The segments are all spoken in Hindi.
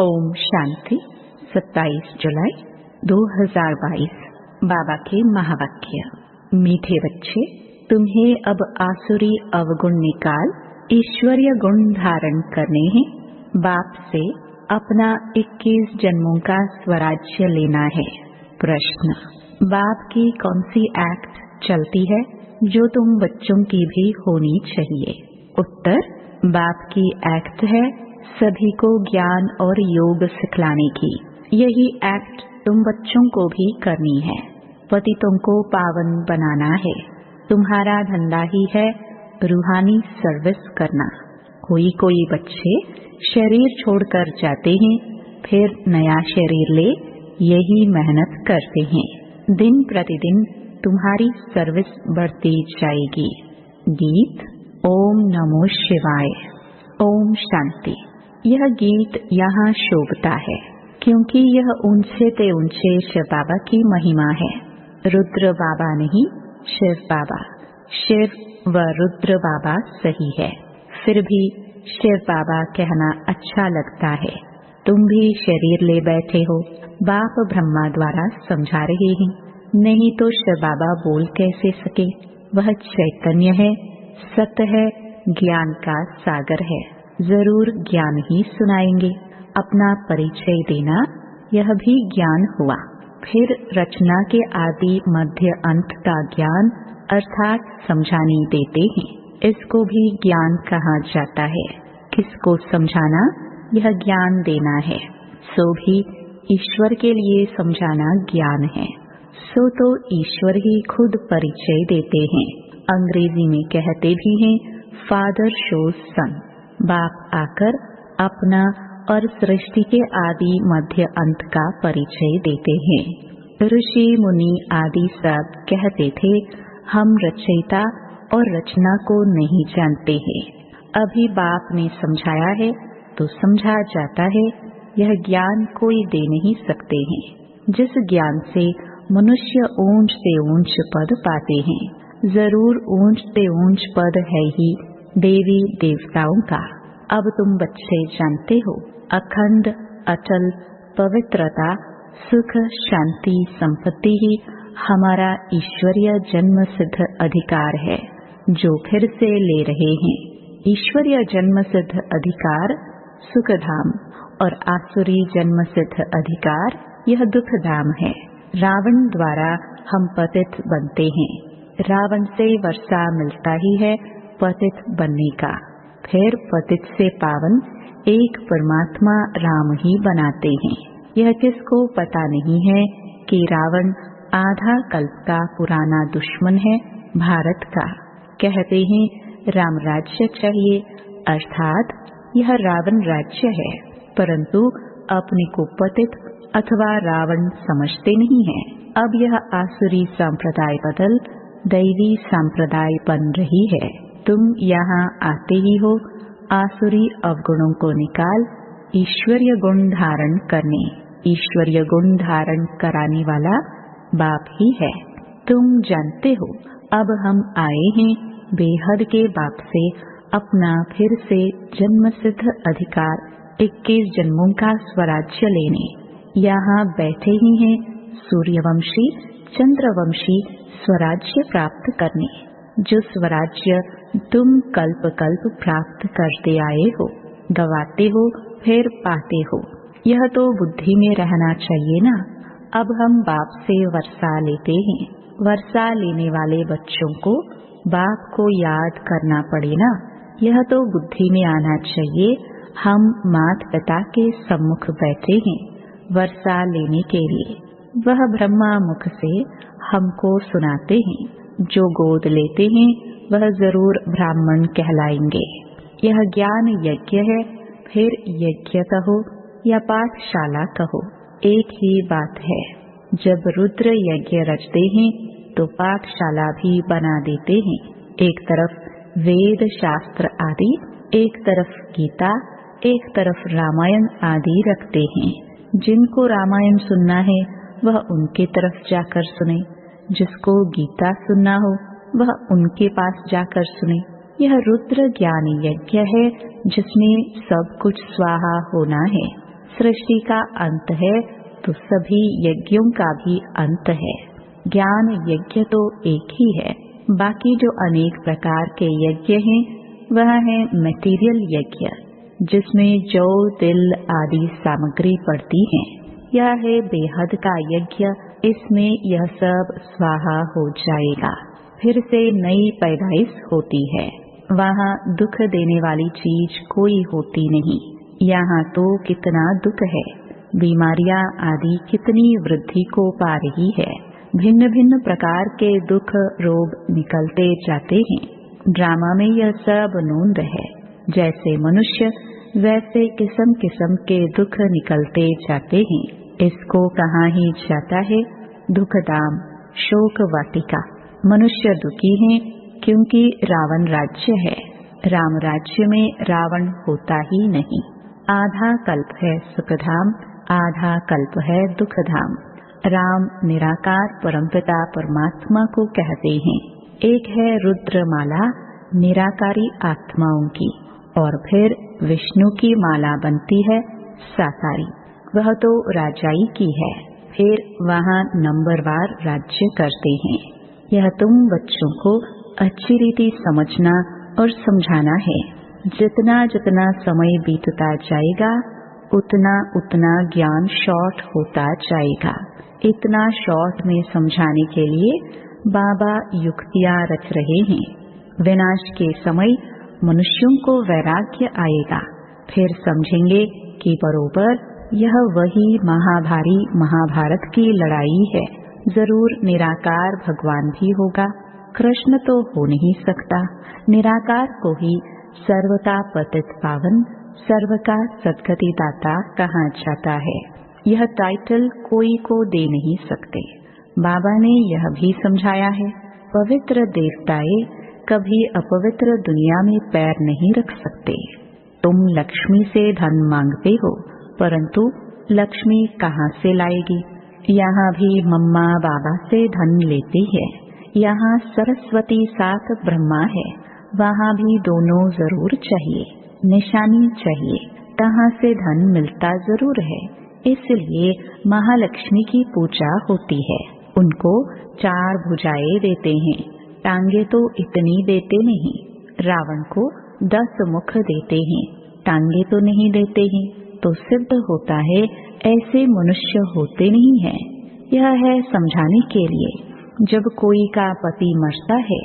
ओम शांति। 27 जुलाई 2022। बाबा के महावाक्य। मीठे बच्चे, तुम्हें अब आसुरी अवगुण निकाल ईश्वरीय गुण धारण करने हैं। बाप से अपना 21 जन्मों का स्वराज्य लेना है। प्रश्न: बाप की कौन सी एक्ट चलती है जो तुम बच्चों की भी होनी चाहिए? उत्तर: बाप की एक्ट है सभी को ज्ञान और योग सिखलाने की। यही एक्ट तुम बच्चों को भी करनी है। पतितों को पावन बनाना है। तुम्हारा धंधा ही है रूहानी सर्विस करना। कोई बच्चे शरीर छोड़कर जाते हैं, फिर नया शरीर ले यही मेहनत करते हैं। दिन प्रतिदिन तुम्हारी सर्विस बढ़ती जाएगी। गीत ओम नमो शिवाय। ओम शांति। यह गीत यहाँ शोभता है क्योंकि यह ऊंचे ते ऊंचे शिव बाबा की महिमा है। रुद्र बाबा नहीं, शिव बाबा। शिव व रुद्र बाबा सही है, फिर भी शिव बाबा कहना अच्छा लगता है। तुम भी शरीर ले बैठे हो, बाप ब्रह्मा द्वारा समझा रहे हैं, नहीं तो शिव बाबा बोल कैसे सके? वह चैतन्य है, सत्य है, ज्ञान का सागर है। जरूर ज्ञान ही सुनाएंगे। अपना परिचय देना यह भी ज्ञान हुआ। फिर रचना के आदि मध्य अंत का ज्ञान अर्थात समझानी देते हैं। इसको भी ज्ञान कहा जाता है। किसको समझाना? यह ज्ञान देना है। सो भी ईश्वर के लिए समझाना ज्ञान है। सो तो ईश्वर ही खुद परिचय देते हैं। अंग्रेजी में कहते भी हैं फादर शोज सन। बाप आकर अपना और सृष्टि के आदि मध्य अंत का परिचय देते हैं। ऋषि मुनि आदि सब कहते थे हम रचयिता और रचना को नहीं जानते हैं। अभी बाप ने समझाया है तो समझा जाता है। यह ज्ञान कोई दे नहीं सकते हैं। जिस ज्ञान से मनुष्य ऊंच से ऊंच पद पाते हैं, जरूर ऊंच से ऊंच पद है ही देवी देवताओं का। अब तुम बच्चे जानते हो, अखंड अचल पवित्रता सुख शांति संपत्ति ही हमारा ईश्वरीय जन्म सिद्ध अधिकार है जो फिर से ले रहे हैं। ईश्वरीय जन्म सिद्ध अधिकार सुख धाम और आसुरी जन्म सिद्ध अधिकार यह दुख धाम है। रावण द्वारा हम पतित बनते हैं। रावण से वर्षा मिलता ही है पतित बनने का। फिर पतित से पावन एक परमात्मा राम ही बनाते हैं। यह किसको पता नहीं है कि रावण आधा कल्प का पुराना दुश्मन है भारत का। कहते हैं राम राज्य चाहिए, अर्थात यह रावण राज्य है, परंतु अपने को पतित अथवा रावण समझते नहीं है। अब यह आसुरी संप्रदाय बदल दैवी संप्रदाय बन रही है। तुम यहाँ आते ही हो आसुरी अवगुणों को निकाल ईश्वरीय गुण धारण करने। ईश्वरीय गुण धारण कराने वाला बाप ही है। तुम जानते हो अब हम आए हैं बेहद के बाप से अपना फिर से जन्म सिद्ध अधिकार 21 जन्मों का स्वराज्य लेने। यहाँ बैठे ही हैं सूर्यवंशी चंद्रवंशी स्वराज्य प्राप्त करने। जो स्वराज्य तुम कल्प कल्प प्राप्त करते आए हो, गवाते हो फिर पाते हो। यह तो बुद्धि में रहना चाहिए ना। अब हम बाप से वर्षा लेते हैं। वर्षा लेने वाले बच्चों को बाप को याद करना पड़े ना। यह तो बुद्धि में आना चाहिए। हम माता पिता के सम्मुख बैठे हैं वर्षा लेने के लिए। वह ब्रह्मा मुख से हमको सुनाते हैं। जो गोद लेते हैं वह जरूर ब्राह्मण कहलाएंगे। यह ज्ञान यज्ञ है, फिर यज्ञ कहो या पाठशाला कहो, एक ही बात है। जब रुद्र यज्ञ रचते हैं तो पाठशाला भी बना देते हैं। एक तरफ वेद शास्त्र आदि, एक तरफ गीता, एक तरफ रामायण आदि रखते हैं। जिनको रामायण सुनना है वह उनके तरफ जाकर सुने, जिसको गीता सुनना हो वह उनके पास जाकर सुने। यह रुद्र ज्ञान यज्ञ है जिसमें सब कुछ स्वाहा होना है। सृष्टि का अंत है तो सभी यज्ञों का भी अंत है। ज्ञान यज्ञ तो एक ही है, बाकी जो अनेक प्रकार के यज्ञ हैं वह है मटेरियल यज्ञ, जिसमें जौ तिल आदि सामग्री पड़ती है। यह है बेहद का यज्ञ, इसमें यह सब स्वाहा हो जाएगा, फिर से नई पैदाइश होती है। वहाँ दुख देने वाली चीज कोई होती नहीं। यहाँ तो कितना दुख है, बीमारियां आदि कितनी वृद्धि को पा रही है। भिन्न भिन्न प्रकार के दुख रोग निकलते जाते हैं। ड्रामा में यह सब नूंद है। जैसे मनुष्य वैसे किस्म किस्म के दुख निकलते जाते हैं। इसको कहाँ ही जाता है दुखधाम, शोक वाटिका। मनुष्य दुखी है क्योंकि रावण राज्य है। राम राज्य में रावण होता ही नहीं। आधा कल्प है सुखधाम, आधा कल्प है दुखधाम। राम निराकार परमपिता परमात्मा को कहते हैं। एक है रुद्रमाला निराकारी आत्माओं की, और फिर विष्णु की माला बनती है साकारी, वह तो राजाई की है। फिर वहाँ नंबरवार राज्य करते हैं। यह तुम बच्चों को अच्छी रीति समझना और समझाना है। जितना जितना समय बीतता जाएगा उतना उतना ज्ञान शॉर्ट होता जाएगा। इतना शॉर्ट में समझाने के लिए बाबा युक्तियाँ रच रहे हैं। विनाश के समय मनुष्यों को वैराग्य आएगा, फिर समझेंगे कि बरोबर यह वही महाभारी महाभारत की लड़ाई है। जरूर निराकार भगवान भी होगा, कृष्ण तो हो नहीं सकता। निराकार को ही सर्व का पतित पावन, सर्व का सद्गति दाता कहा जाता है। यह टाइटल कोई को दे नहीं सकते। बाबा ने यह भी समझाया है, पवित्र देवताएं कभी अपवित्र दुनिया में पैर नहीं रख सकते। तुम लक्ष्मी से धन मांगते हो, परंतु लक्ष्मी कहाँ से लाएगी? यहाँ भी मम्मा बाबा से धन लेती है। यहाँ सरस्वती साथ ब्रह्मा है, वहाँ भी दोनों जरूर चाहिए। निशानी चाहिए, कहाँ से धन मिलता जरूर है। इसलिए महालक्ष्मी की पूजा होती है। उनको 4 भुजाएं देते हैं, टांगे तो इतनी देते नहीं। रावण को 10 मुख देते हैं, टांगे तो नहीं देते हैं। तो सिद्ध होता है ऐसे मनुष्य होते नहीं हैं। यह है समझाने के लिए। जब कोई का पति मरता है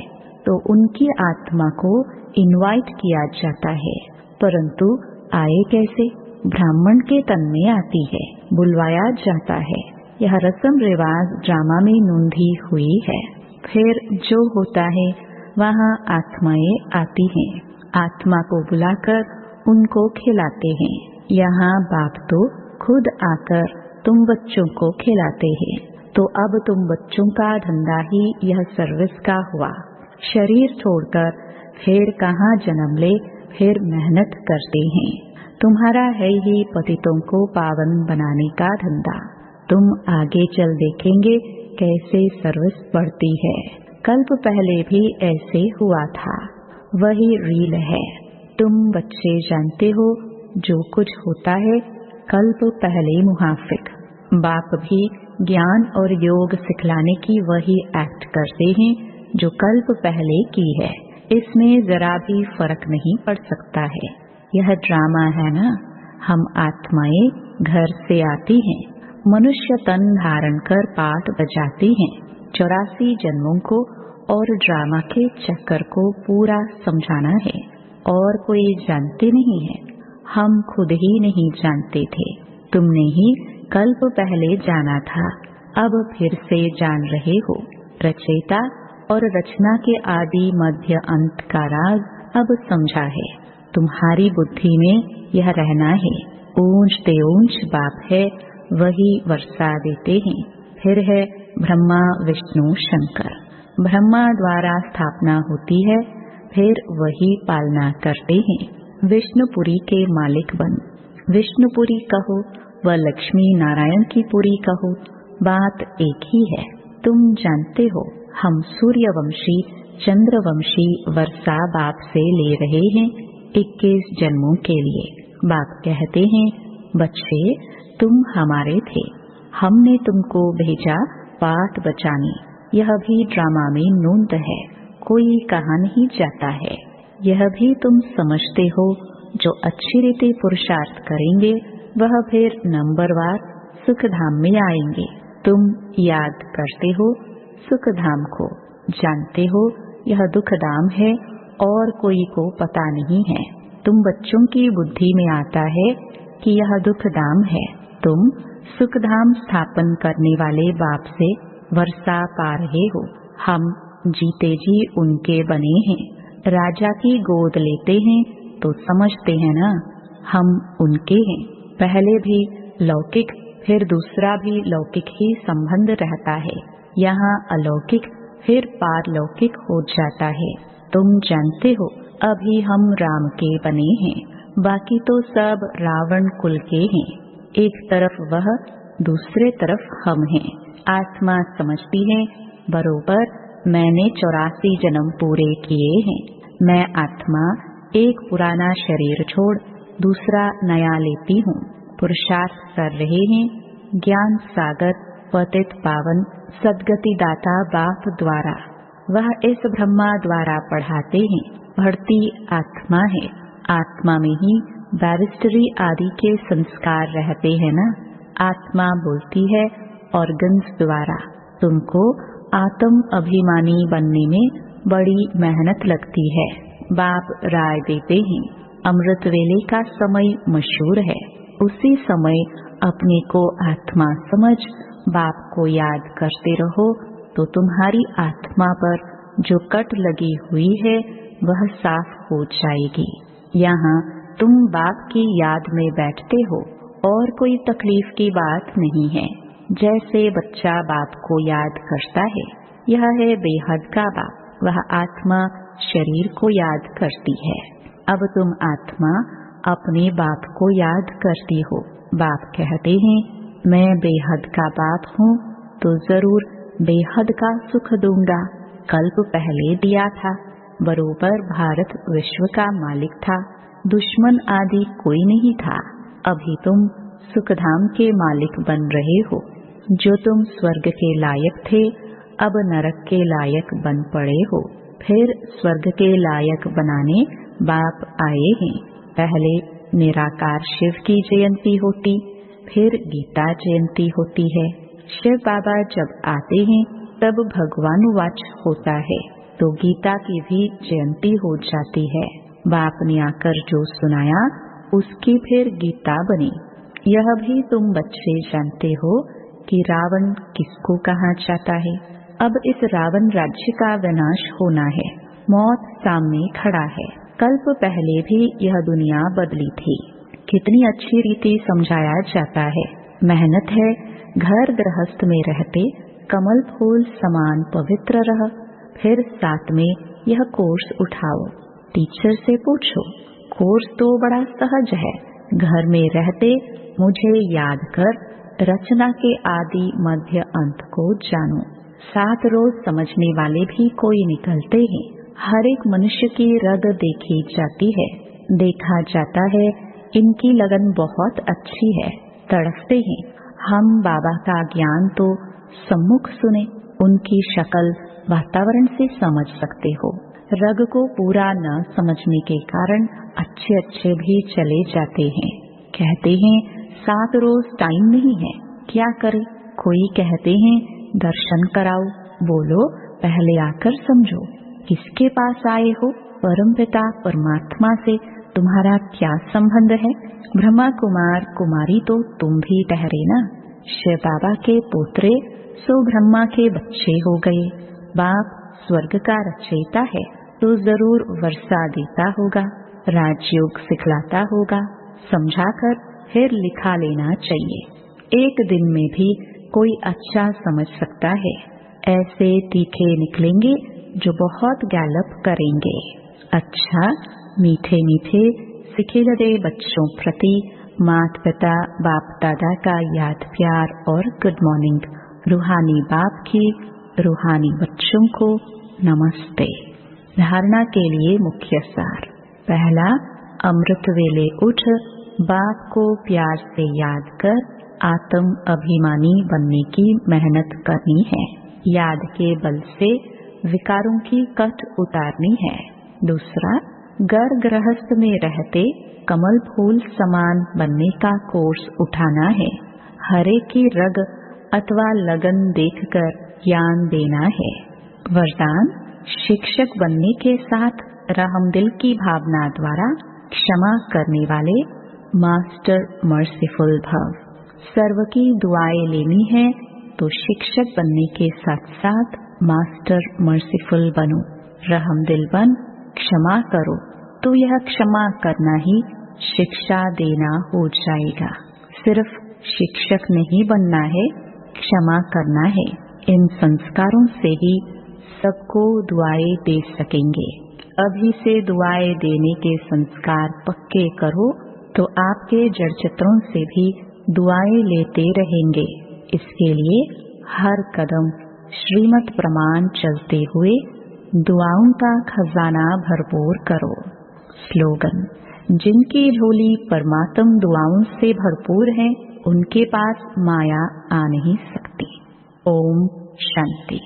तो उनकी आत्मा को इनवाइट किया जाता है, परंतु आए कैसे? ब्राह्मण के तन में आती है, बुलवाया जाता है। यह रस्म रिवाज ड्रामा में नूंधी हुई है। फिर जो होता है वहाँ आत्माएं आती हैं, आत्मा को बुलाकर उनको खिलाते हैं। यहाँ बाप तो खुद आकर तुम बच्चों को खिलाते हैं। तो अब तुम बच्चों का धंधा ही यह सर्विस का हुआ। शरीर छोड़कर फिर कहाँ जन्म ले, फिर मेहनत करते हैं। तुम्हारा है ही पतितों को पावन बनाने का धंधा। तुम आगे चल देखेंगे कैसे सर्विस बढ़ती है। कल्प पहले भी ऐसे हुआ था, वही रील है। तुम बच्चे जानते हो जो कुछ होता है कल्प पहले मुहाफिक। बाप भी ज्ञान और योग सिखलाने की वही एक्ट करते हैं जो कल्प पहले की है। इसमें जरा भी फर्क नहीं पड़ सकता है। यह ड्रामा है ना। हम आत्माएं घर से आती हैं, मनुष्य तन धारण कर पाठ बजाती हैं। 84 जन्मों को और ड्रामा के चक्कर को पूरा समझाना है, और कोई जानते नहीं है। हम खुद ही नहीं जानते थे, तुमने ही कल्प पहले जाना था, अब फिर से जान रहे हो। रचयिता और रचना के आदि मध्य अंत का राज अब समझा है। तुम्हारी बुद्धि में यह रहना है। ऊंच ऊंच बाप है, वही वर्षा देते हैं। फिर है ब्रह्मा विष्णु शंकर। ब्रह्मा द्वारा स्थापना होती है, फिर वही पालना करते हैं। विष्णुपुरी के मालिक बन। विष्णुपुरी कहो व लक्ष्मी नारायण की पुरी कहो, बात एक ही है। तुम जानते हो हम सूर्यवंशी चंद्रवंशी वर्षा बाप से ले रहे हैं 21 जन्मों के लिए। बाप कहते हैं बच्चे, तुम हमारे थे, हमने तुमको भेजा पाठ बचाने। यह भी ड्रामा में नूंद है, कोई कहा नहीं जाता है। यह भी तुम समझते हो, जो अच्छी रीति पुरुषार्थ करेंगे वह फिर नंबरवार सुखधाम में आएंगे। तुम याद करते हो सुखधाम को, जानते हो यह दुखधाम है और कोई को पता नहीं है। तुम बच्चों की बुद्धि में आता है कि यह दुखधाम है। तुम सुखधाम स्थापन करने वाले बाप से वर्षा पा रहे हो। हम जीते जी उनके बने हैं। राजा की गोद लेते हैं तो समझते हैं ना, हम उनके हैं। पहले भी लौकिक फिर दूसरा भी लौकिक ही संबंध रहता है। यहाँ अलौकिक फिर पारलौकिक हो जाता है। तुम जानते हो अभी हम राम के बने हैं, बाकी तो सब रावण कुल के हैं। एक तरफ वह, दूसरे तरफ हम हैं। आत्मा समझती है बरोबर मैंने 84 जन्म पूरे किए हैं। मैं आत्मा एक पुराना शरीर छोड़ दूसरा नया लेती हूँ। पुरुषार्थ कर रहे हैं। ज्ञान सागर पतित पावन सदगति दाता बाप द्वारा, वह इस ब्रह्मा द्वारा पढ़ाते हैं। पढ़ती आत्मा है। आत्मा में ही बैरिस्टरी आदि के संस्कार रहते हैं ना। आत्मा बोलती है ऑर्गन्स द्वारा। तुमको आत्म अभिमानी बनने में बड़ी मेहनत लगती है। बाप राय देते हैं, अमृत वेले का समय मशहूर है। उसी समय अपने को आत्मा समझ बाप को याद करते रहो तो तुम्हारी आत्मा पर जो कट लगी हुई है वह साफ हो जाएगी। यहाँ तुम बाप की याद में बैठते हो और कोई तकलीफ की बात नहीं है। जैसे बच्चा बाप को याद करता है, यह है बेहद का बाप। वह आत्मा शरीर को याद करती है। अब तुम आत्मा अपने बाप को याद करती हो। बाप कहते हैं मैं बेहद का बाप हूँ तो जरूर बेहद का सुख दूंगा। कल्प पहले दिया था, बरोबर भारत विश्व का मालिक था, दुश्मन आदि कोई नहीं था। अभी तुम सुखधाम के मालिक बन रहे हो। जो तुम स्वर्ग के लायक थे अब नरक के लायक बन पड़े हो। फिर स्वर्ग के लायक बनाने बाप आए हैं। पहले निराकार शिव की जयंती होती, फिर गीता जयंती होती है। शिव बाबा जब आते हैं तब भगवानुवाच होता है तो गीता की भी जयंती हो जाती है। बाप ने आकर जो सुनाया उसकी फिर गीता बनी। यह भी तुम बच्चे जानते हो कि रावण किसको कहा जाता है। अब इस रावण राज्य का विनाश होना है। मौत सामने खड़ा है। कल्प पहले भी यह दुनिया बदली थी। कितनी अच्छी रीति समझाया जाता है। मेहनत है, घर गृहस्थ में रहते कमल फूल समान पवित्र रह। फिर साथ में यह कोर्स उठाओ। टीचर से पूछो, कोर्स तो बड़ा सहज है। घर में रहते मुझे याद कर रचना के आदि मध्य अंत को जानो। 7 रोज समझने वाले भी कोई निकलते हैं। हर एक मनुष्य की रग देखी जाती है। देखा जाता है इनकी लगन बहुत अच्छी है, तड़पते हैं। हम बाबा का ज्ञान तो सम्मुख सुने, उनकी शक्ल वातावरण से समझ सकते हो। रग को पूरा न समझने के कारण अच्छे अच्छे भी चले जाते हैं। कहते हैं 7 रोज टाइम नहीं है, क्या करे। कोई कहते हैं दर्शन कराओ। बोलो पहले आकर समझो, किसके पास आए हो। परमपिता परमात्मा से तुम्हारा क्या संबंध है। ब्रह्मा कुमार कुमारी तो तुम भी ठहरे ना। शिव बाबा के पोत्रे सो ब्रह्मा के बच्चे हो गए। बाप स्वर्ग का रचयिता है तो जरूर वर्षा देता होगा, राजयोग सिखलाता होगा। समझाकर फिर लिखा लेना चाहिए। एक दिन में भी कोई अच्छा समझ सकता है। ऐसे तीखे निकलेंगे जो बहुत गैलप करेंगे। अच्छा मीठे मीठे सिखिलदे बच्चों प्रति माता पिता बाप दादा का याद प्यार और गुड मॉर्निंग। रूहानी बाप की रूहानी बच्चों को नमस्ते। धारणा के लिए मुख्य सार। पहला, अमृत वेले उठ बाप को प्यार से याद कर आत्म अभिमानी बनने की मेहनत करनी है। याद के बल से विकारों की कट उतारनी है। दूसरा, घर गृहस्थ में रहते कमल फूल समान बनने का कोर्स उठाना है। हरे की रग अथवा लगन देखकर ज्ञान देना है। वरदान, शिक्षक बनने के साथ रहमदिल की भावना द्वारा क्षमा करने वाले मास्टर मर्सीफुल भव। सर्व की दुआएं लेनी है तो शिक्षक बनने के साथ साथ मास्टर मर्सीफुल बनो। रहमदिल बन क्षमा करो तो यह क्षमा करना ही शिक्षा देना हो जाएगा। सिर्फ शिक्षक नहीं बनना है, क्षमा करना है। इन संस्कारों से ही सबको दुआएं दे सकेंगे। अभी से दुआएं देने के संस्कार पक्के करो तो आपके जड़चित्रों से भी दुआएं लेते रहेंगे। इसके लिए हर कदम श्रीमत प्रमाण चलते हुए दुआओं का खजाना भरपूर करो। स्लोगन, जिनकी झोली परमात्म दुआओं से भरपूर है उनके पास माया आ नहीं सकती। ओम शांति।